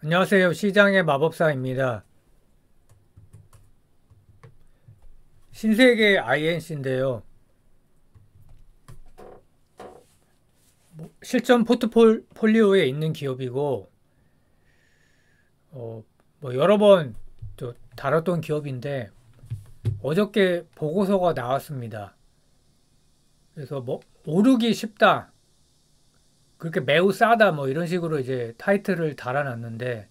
안녕하세요. 시장의 마법사입니다. 신세계 INC인데요. 실전 포트폴리오에 있는 기업이고, 어, 여러 번 다뤘던 기업인데, 어저께 보고서가 나왔습니다. 그래서 오르기 쉽다. 그렇게 매우 싸다. 이런 식으로 이제 타이틀을 달아놨는데,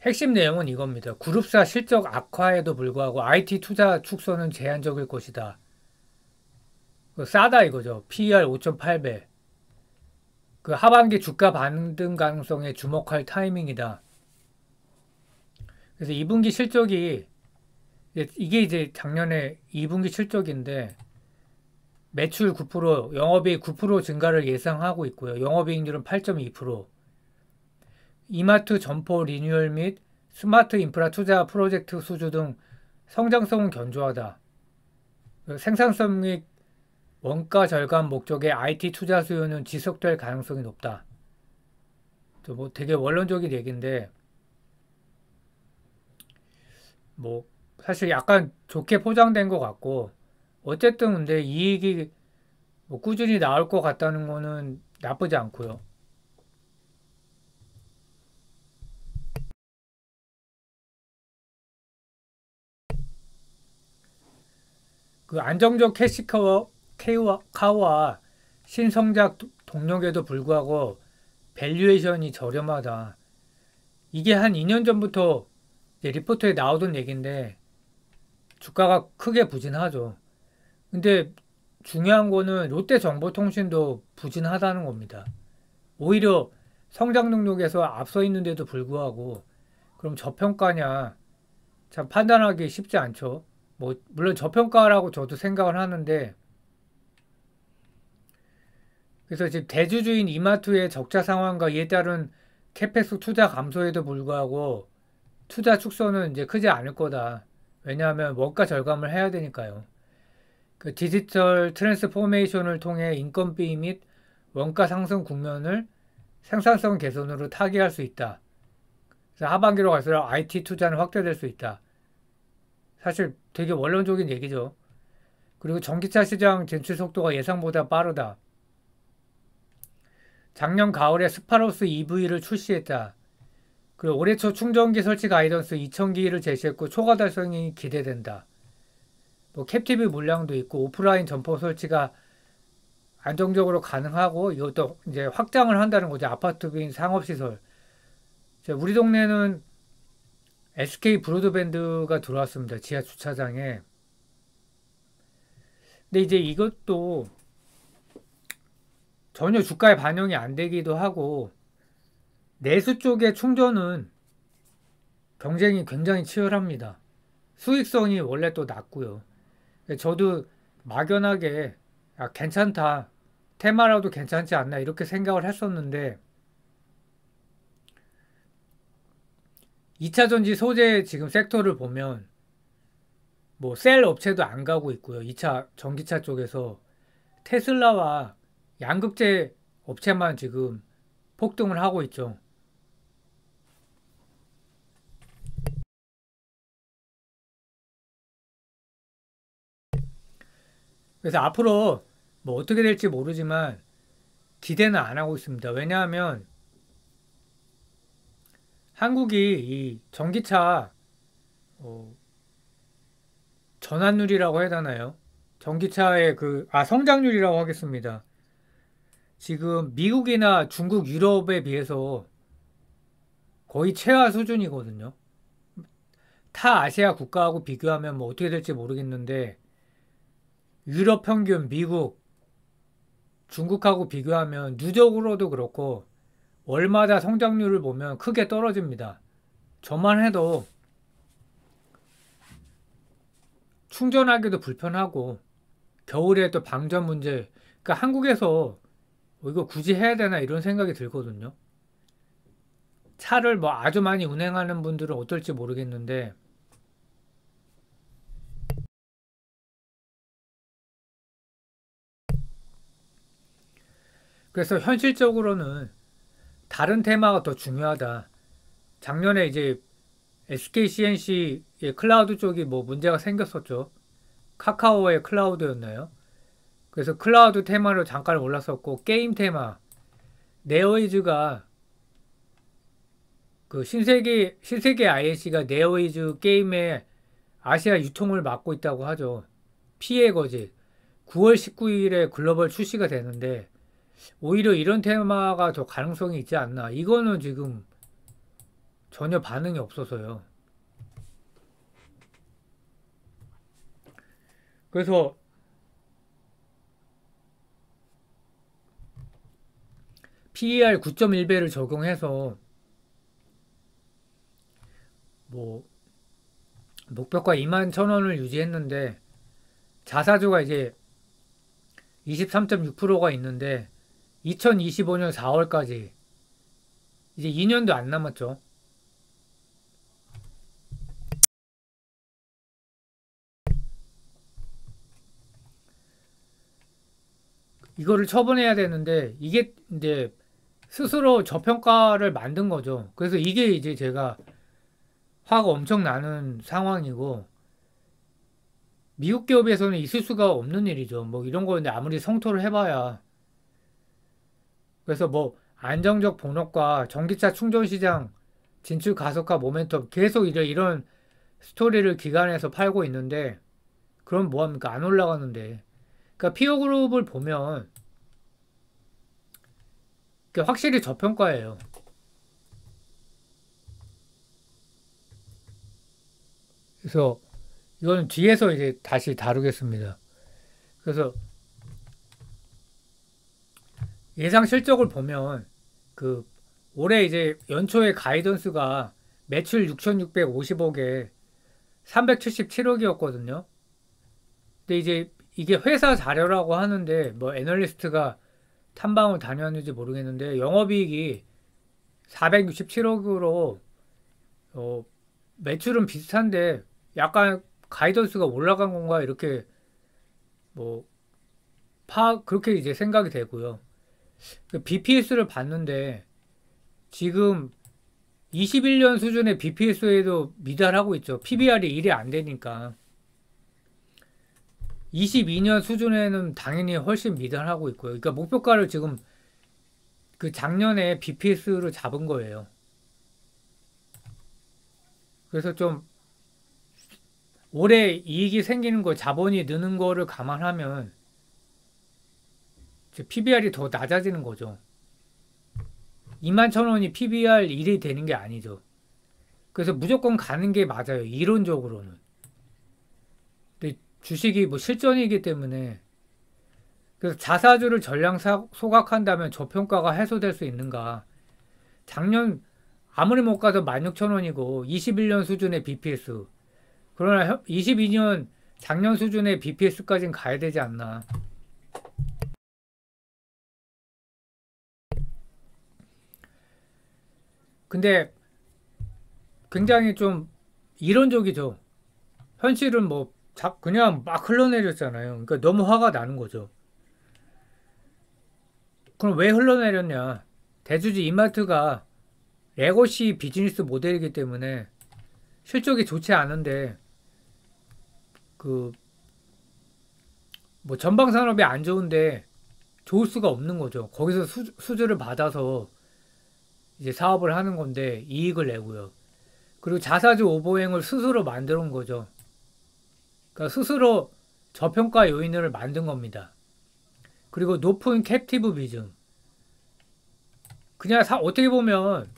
핵심 내용은 이겁니다. 그룹사 실적 악화에도 불구하고 IT 투자 축소는 제한적일 것이다. 싸다 이거죠. PER 5.8배. 그 하반기 주가 반등 가능성에 주목할 타이밍이다. 그래서 2분기 실적이 이게 이제 작년에 2분기 실적인데 매출 9%, 영업이익 9% 증가를 예상하고 있고요. 영업이익률은 8.2%. 이마트 점포 리뉴얼 및 스마트 인프라 투자 프로젝트 수주 등 성장성은 견조하다. 생산성 및 원가 절감 목적의 IT 투자 수요는 지속될 가능성이 높다. 되게 원론적인 얘기인데 뭐 사실 약간 좋게 포장된 것 같고 어쨌든 근데 이익이 꾸준히 나올 것 같다는 거는 나쁘지 않고요. 그 안정적 캐시카와 신성장 동력에도 불구하고 밸류에이션이 저렴하다. 이게 한 2년 전부터 이제 리포트에 나오던 얘기인데 주가가 크게 부진하죠. 근데 중요한 거는 롯데정보통신도 부진하다는 겁니다. 오히려 성장 능력에서 앞서 있는데도 불구하고 그럼 저평가냐? 참 판단하기 쉽지 않죠. 물론 저평가라고 저도 생각을 하는데 그래서 지금 대주주인 이마트의 적자 상황과 이에 따른 캐펙스 투자 감소에도 불구하고 투자 축소는 이제 크지 않을 거다. 왜냐하면 원가 절감을 해야 되니까요. 그 디지털 트랜스포메이션을 통해 인건비 및 원가 상승 국면을 생산성 개선으로 타개할 수 있다. 그래서 하반기로 갈수록 IT 투자는 확대될 수 있다. 사실 되게 원론적인 얘기죠. 그리고 전기차 시장 진출 속도가 예상보다 빠르다. 작년 가을에 스파로스 EV를 출시했다. 그리고 올해 초 충전기 설치 가이던스 2,000기를 제시했고 초과 달성이 기대된다. 캡티브 물량도 있고 오프라인 점포 설치가 안정적으로 가능하고 이것도 이제 확장을 한다는 거죠. 아파트 빈 상업시설. 우리 동네는 SK 브로드밴드가 들어왔습니다. 지하 주차장에. 근데 이제 이것도 전혀 주가에 반영이 안 되기도 하고 내수 쪽의 충전은 경쟁이 굉장히 치열합니다. 수익성이 원래 또 낮고요. 저도 막연하게 괜찮다. 테마라도 괜찮지 않나 이렇게 생각을 했었는데 2차전지 소재 지금 섹터를 보면 셀 업체도 안 가고 있고요. 2차 전기차 쪽에서 테슬라와 양극재 업체만 지금 폭등을 하고 있죠. 그래서 앞으로 어떻게 될지 모르지만 기대는 안 하고 있습니다. 왜냐하면 한국이 이 전기차 어, 전환율이라고 해야 되나요? 전기차의 성장률이라고 하겠습니다. 지금 미국이나 중국, 유럽에 비해서 거의 최하 수준이거든요. 타 아시아 국가하고 비교하면 어떻게 될지 모르겠는데 유럽 평균, 미국, 중국하고 비교하면 누적으로도 그렇고 월마다 성장률을 보면 크게 떨어집니다. 저만 해도 충전하기도 불편하고 겨울에 또 방전 문제. 그러니까 한국에서 이거 굳이 해야 되나 이런 생각이 들거든요. 차를 아주 많이 운행하는 분들은 어떨지 모르겠는데 그래서 현실적으로는 다른 테마가 더 중요하다. 작년에 이제 SK CNC의 클라우드 쪽이 뭐 문제가 생겼었죠. 카카오의 클라우드였나요? 그래서 클라우드 테마로 잠깐 올랐었고, 게임 테마 네오이즈가 그 신세계 ISC가 네오이즈 게임의 아시아 유통을 맡고 있다고 하죠. 피해 거짓 9월 19일에 글로벌 출시가 되는데 오히려 이런 테마가 더 가능성이 있지 않나. 이거는 지금 전혀 반응이 없어서요. 그래서 PER 9.1배를 적용해서 뭐 목표가 21,000원을 유지했는데 자사주가 이제 23.6%가 있는데 2025년 4월까지 이제 2년도 안 남았죠. 이거를 처분해야 되는데 이게 이제 스스로 저평가를 만든 거죠. 그래서 이게 이제 제가 화가 엄청 나는 상황이고 미국 기업에서는 있을 수가 없는 일이죠. 뭐 이런 거는데 아무리 성토를 해봐야 그래서 뭐 안정적 본업과 전기차 충전 시장 진출 가속화 모멘텀 계속 이제 이런 스토리를 기관에서 팔고 있는데 그럼 뭐합니까? 안 올라가는데. 그러니까 피어그룹을 보면 확실히 저평가예요. 그래서 이거는 뒤에서 이제 다시 다루겠습니다. 그래서 예상 실적을 보면 그 올해 이제 연초에 가이던스가 매출 6,650억에 377억이었거든요. 근데 이제 이게 회사 자료라고 하는데 뭐 애널리스트가 탐방을 다녔는지 모르겠는데 영업이익이 467억으로 매출은 비슷한데 약간 가이던스가 올라간 건가 이렇게 뭐 그렇게 이제 생각이 되고요. 그 BPS를 봤는데 지금 21년 수준의 BPS에도 미달하고 있죠. PBR이 1이 안 되니까. 22년 수준에는 당연히 훨씬 미달하고 있고요. 그러니까 목표가를 지금 그 작년에 BPS를 잡은 거예요. 그래서 좀 올해 이익이 생기는 거, 자본이 느는 거를 감안하면 PBR이 더 낮아지는 거죠. 21,000원이 PBR 1이 되는 게 아니죠. 그래서 무조건 가는 게 맞아요. 이론적으로는. 근데 주식이 뭐 실전이기 때문에 그래서 자사주를 전량 소각한다면 저평가가 해소될 수 있는가. 작년 아무리 못 가도 16,000원이고 21년 수준의 BPS. 그러나 22년 작년 수준의 BPS까지는 가야 되지 않나. 근데 굉장히 좀 이론적이죠. 현실은 뭐 그냥 막 흘러내렸잖아요. 그러니까 너무 화가 나는 거죠. 그럼 왜 흘러내렸냐? 대주주 이마트가 레거시 비즈니스 모델이기 때문에 실적이 좋지 않은데 그 뭐 전방 산업이 안 좋은데 좋을 수가 없는 거죠. 거기서 수주를 받아서 이제 사업을 하는 건데 이익을 내고요. 그리고 자사주 오버행을 스스로 만들어 온 거죠. 그러니까 스스로 저평가 요인을 만든 겁니다. 그리고 높은 캡티브 비중. 그냥 어떻게 보면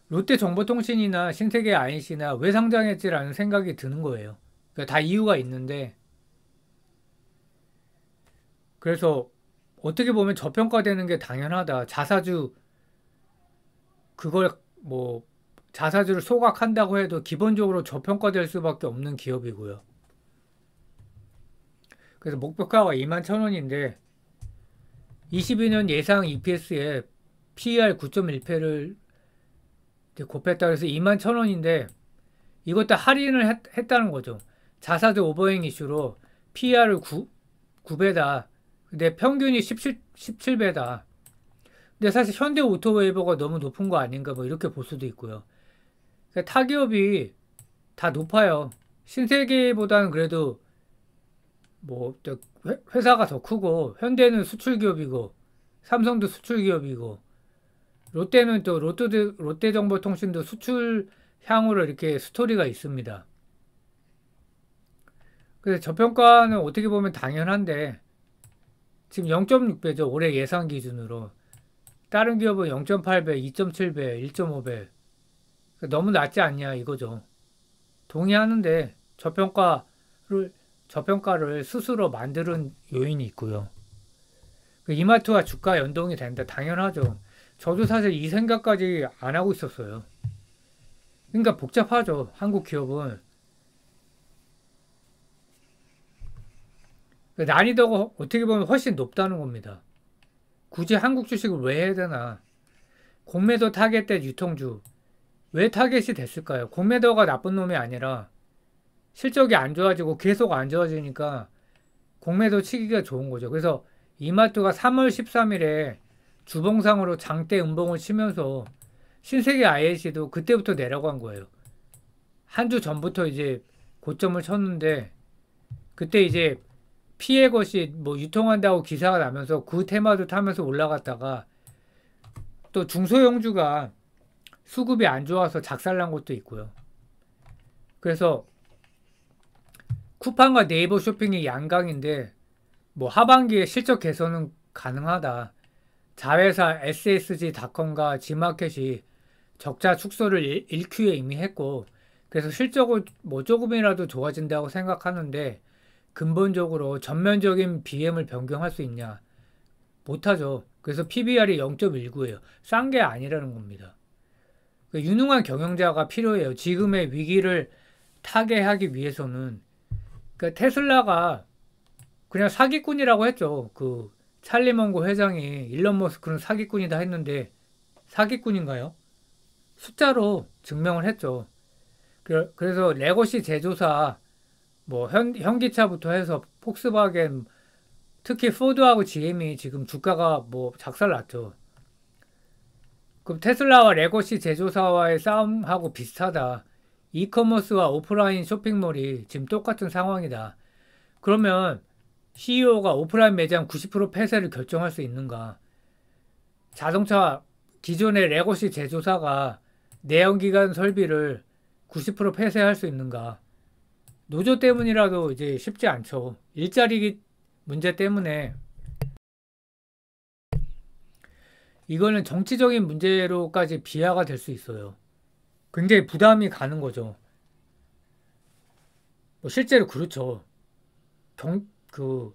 롯데정보통신이나 신세계 INC나 왜 상장했지라는 생각이 드는 거예요. 그러니까 다 이유가 있는데 그래서 어떻게 보면 저평가되는 게 당연하다. 그걸 뭐 자사주를 소각한다고 해도 기본적으로 저평가될 수밖에 없는 기업이고요. 그래서 목표가가 21,000원인데 22년 예상 EPS에 PER 9.1배를 곱했다 그래서 21,000원인데 이것도 할인을 했다는 거죠. 자사주 오버행 이슈로 PER을 9배다. 근데 평균이 17배다. 근데 사실 현대 오토웨이버가 너무 높은 거 아닌가 뭐 이렇게 볼 수도 있고요. 그러니까 타기업이 다 높아요. 신세계보다는 그래도 뭐 회사가 더 크고 현대는 수출 기업이고 삼성도 수출 기업이고 롯데는 또 롯데정보통신도 수출 향으로 이렇게 스토리가 있습니다. 그래서 저평가는 어떻게 보면 당연한데 지금 0.6배죠. 올해 예상 기준으로. 다른 기업은 0.8배, 2.7배, 1.5배. 너무 낮지 않냐 이거죠. 동의하는데 저평가를 스스로 만드는 요인이 있고요. 이마트와 주가 연동이 된다. 당연하죠. 저도 사실 이 생각까지 안 하고 있었어요. 그러니까 복잡하죠. 한국 기업은. 난이도가 어떻게 보면 훨씬 높다는 겁니다. 굳이 한국 주식을 왜 해야 되나? 공매도 타겟된 유통주. 왜 타겟이 됐을까요? 공매도가 나쁜 놈이 아니라 실적이 안 좋아지고 계속 안 좋아지니까 공매도 치기가 좋은 거죠. 그래서 이마트가 3월 13일에 주봉상으로 장대 음봉을 치면서 신세계 INC도 그때부터 내려간 거예요. 한 주 전부터 이제 고점을 쳤는데 그때 이제 피해 것이 뭐 유통한다고 기사가 나면서 그 테마도 타면서 올라갔다가 또 중소형주가 수급이 안 좋아서 작살난 것도 있고요. 그래서 쿠팡과 네이버 쇼핑이 양강인데 뭐 하반기에 실적 개선은 가능하다. 자회사 SSG닷컴과 G마켓이 적자 축소를 1Q에 이미 했고 그래서 실적을 뭐 조금이라도 좋아진다고 생각하는데 근본적으로 전면적인 BM을 변경할 수 있냐? 못하죠. 그래서 PBR이 0.19예요. 싼 게 아니라는 겁니다. 유능한 경영자가 필요해요. 지금의 위기를 타개하기 위해서는. 그러니까 테슬라가 그냥 사기꾼이라고 했죠. 그 찰리 먼고 회장이 일론 머스크는 사기꾼이다 했는데 사기꾼인가요? 숫자로 증명을 했죠. 그래서 레거시 제조사 뭐 현기차부터 해서 폭스바겐 특히 포드하고 GM이 지금 주가가 뭐 작살났죠. 그럼 테슬라와 레거시 제조사와의 싸움하고 비슷하다. 이커머스와 오프라인 쇼핑몰이 지금 똑같은 상황이다. 그러면 CEO가 오프라인 매장 90% 폐쇄를 결정할 수 있는가? 자동차 기존의 레거시 제조사가 내연기관 설비를 90% 폐쇄할 수 있는가? 노조 때문이라도 이제 쉽지 않죠. 일자리 문제 때문에 이거는 정치적인 문제로까지 비하가 될 수 있어요. 굉장히 부담이 가는 거죠. 뭐 실제로 그렇죠. 그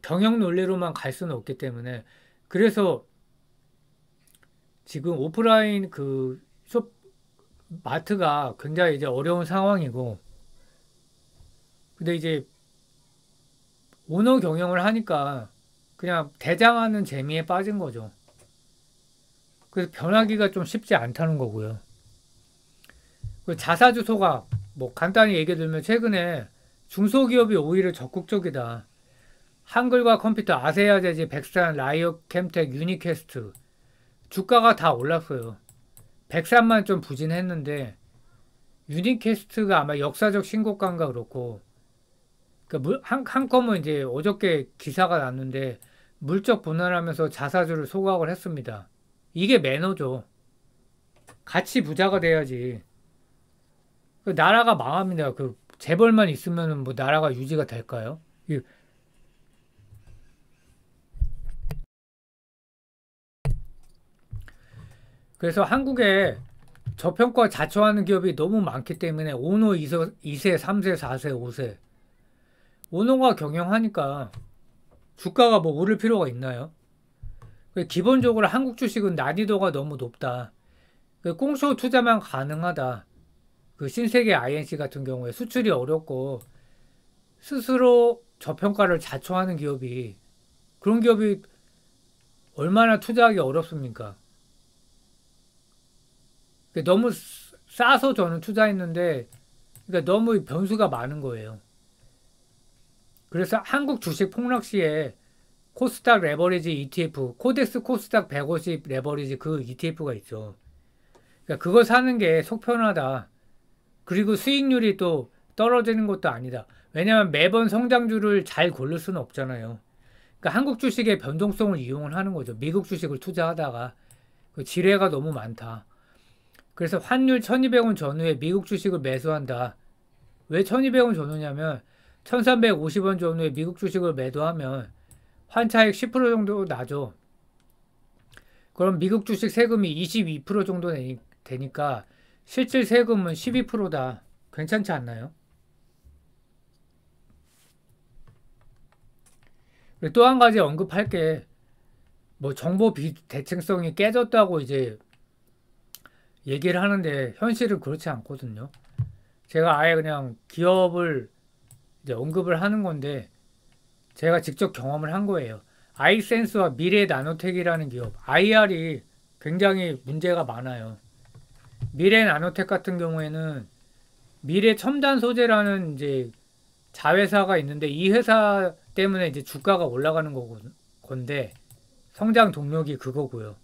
경영 논리로만 갈 수는 없기 때문에 그래서 지금 오프라인 그 마트가 굉장히 이제 어려운 상황이고 근데 이제 오너 경영을 하니까 그냥 대장하는 재미에 빠진 거죠. 그래서 변하기가 좀 쉽지 않다는 거고요. 자사주 소각 뭐 간단히 얘기 들면 최근에 중소기업이 오히려 적극적이다. 한글과 컴퓨터, 아세아제지, 백산, 라이어 캠텍, 유니캐스트 주가가 다 올랐어요. 백산만 좀 부진했는데 유니캐스트가 아마 역사적 신고가인가 그렇고 그러니까 한컴은 이제 어저께 기사가 났는데 물적 분할하면서 자사주를 소각을 했습니다. 이게 매너죠. 같이 부자가 돼야지. 나라가 망합니다. 그 재벌만 있으면 뭐 나라가 유지가 될까요? 그래서 한국에 저평가 자초하는 기업이 너무 많기 때문에 오노 2세, 3세, 4세, 5세 오노가 경영하니까 주가가 뭐 오를 필요가 있나요? 기본적으로 한국 주식은 난이도가 너무 높다. 꽁쇼 투자만 가능하다. 그 신세계 INC 같은 경우에 수출이 어렵고 스스로 저평가를 자초하는 기업이 그런 기업이 얼마나 투자하기 어렵습니까? 너무 싸서 저는 투자했는데 그러니까 너무 변수가 많은 거예요. 그래서 한국 주식 폭락 시에 코스닥 레버리지 ETF, 코덱스 코스닥 150 레버리지 그 ETF가 있죠. 그러니까 그거 사는 게 속 편하다. 그리고 수익률이 또 떨어지는 것도 아니다. 왜냐하면 매번 성장주를 잘 고를 수는 없잖아요. 그러니까 한국 주식의 변동성을 이용을 하는 거죠. 미국 주식을 투자하다가 그 지뢰가 너무 많다. 그래서 환율 1200원 전후에 미국 주식을 매수한다. 왜 1200원 전후냐면 1350원 전후에 미국 주식을 매도하면 환차익 10% 정도 나죠. 그럼 미국 주식 세금이 22% 정도 되니까 실질 세금은 12%다. 괜찮지 않나요? 그리고 또 한 가지 언급할 게 뭐 정보 비대칭성이 깨졌다고 이제 얘기를 하는데 현실은 그렇지 않거든요. 제가 아예 그냥 기업을 이제 언급을 하는 건데 제가 직접 경험을 한 거예요. 아이센스와 미래 나노텍이라는 기업, IR이 굉장히 문제가 많아요. 미래 나노텍 같은 경우에는 미래 첨단 소재라는 이제 자회사가 있는데 이 회사 때문에 이제 주가가 올라가는 건데 성장 동력이 그거고요.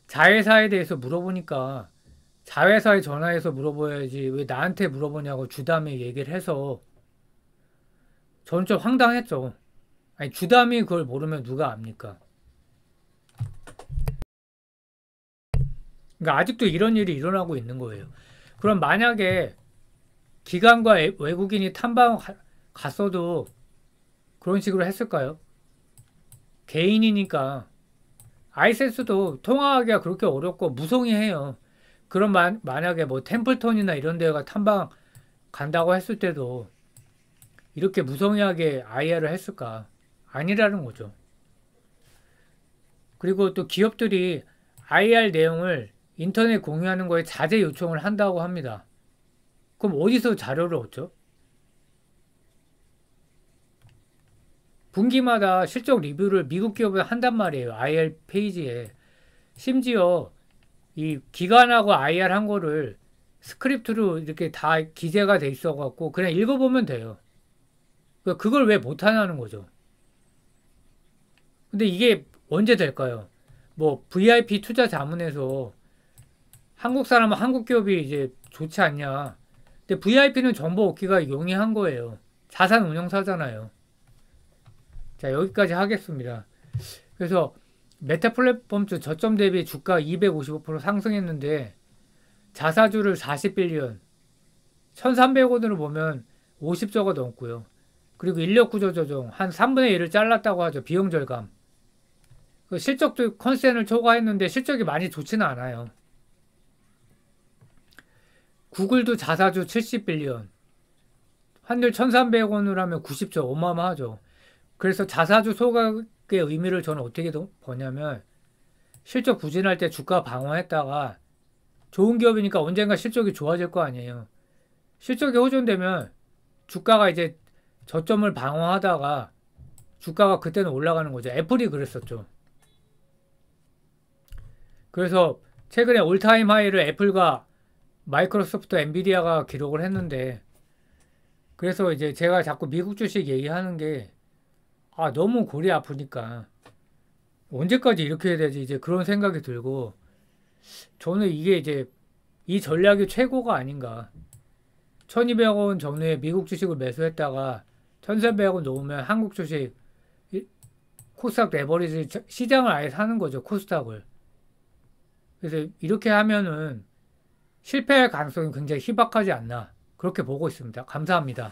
자회사에 대해서 물어보니까 자회사에 전화해서 물어봐야지 왜 나한테 물어보냐고 주담이 얘기를 해서 저는 좀 황당했죠. 아니 주담이 그걸 모르면 누가 압니까? 그러니까 아직도 이런 일이 일어나고 있는 거예요. 그럼 만약에 기관과 외국인이 탐방 갔어도 그런 식으로 했을까요? 개인이니까 아이센스도 통화하기가 그렇게 어렵고 무성의해요. 그럼 만약에 뭐 템플턴이나 이런 데가 탐방 간다고 했을 때도 이렇게 무성의하게 IR을 했을까? 아니라는 거죠. 그리고 또 기업들이 IR 내용을 인터넷 공유하는 거에 자제 요청을 한다고 합니다. 그럼 어디서 자료를 얻죠? 분기마다 실적 리뷰를 미국 기업은 한단 말이에요. IR 페이지에. 심지어 이 기관하고 IR 한 거를 스크립트로 이렇게 다 기재가 돼 있어 갖고 그냥 읽어보면 돼요. 그걸 왜 못하냐는 거죠. 근데 이게 언제 될까요? 뭐 VIP 투자 자문에서 한국 사람은 한국 기업이 이제 좋지 않냐. 근데 VIP는 정보 얻기가 용이한 거예요. 자산 운용사잖아요. 자, 여기까지 하겠습니다. 그래서 메타 플랫폼주 저점 대비 주가 255% 상승했는데 자사주를 40빌리언 1300원으로 보면 50조가 넘고요. 그리고 인력 구조 조정 한 3분의 1을 잘랐다고 하죠. 비용 절감. 그 실적도 컨센을 초과했는데 실적이 많이 좋지는 않아요. 구글도 자사주 70빌리언 환율 1300원으로 하면 90조 어마어마하죠. 그래서 자사주 소각의 의미를 저는 어떻게 보냐면 실적 부진할 때 주가 방어했다가 좋은 기업이니까 언젠가 실적이 좋아질 거 아니에요. 실적이 호전되면 주가가 이제 저점을 방어하다가 주가가 그때는 올라가는 거죠. 애플이 그랬었죠. 그래서 최근에 올타임 하이를 애플과 마이크로소프트, 엔비디아가 기록을 했는데 그래서 이제 제가 자꾸 미국 주식 얘기하는 게 너무 골이 아프니까 언제까지 이렇게 해야 되지 이제 그런 생각이 들고 저는 이게 이제 이 전략이 최고가 아닌가. 1200원 전후에 미국 주식을 매수했다가 1300원 넘으면 한국 주식 코스닥 레버리지 시장을 아예 사는 거죠. 코스닥을. 그래서 이렇게 하면은 실패할 가능성이 굉장히 희박하지 않나 그렇게 보고 있습니다. 감사합니다.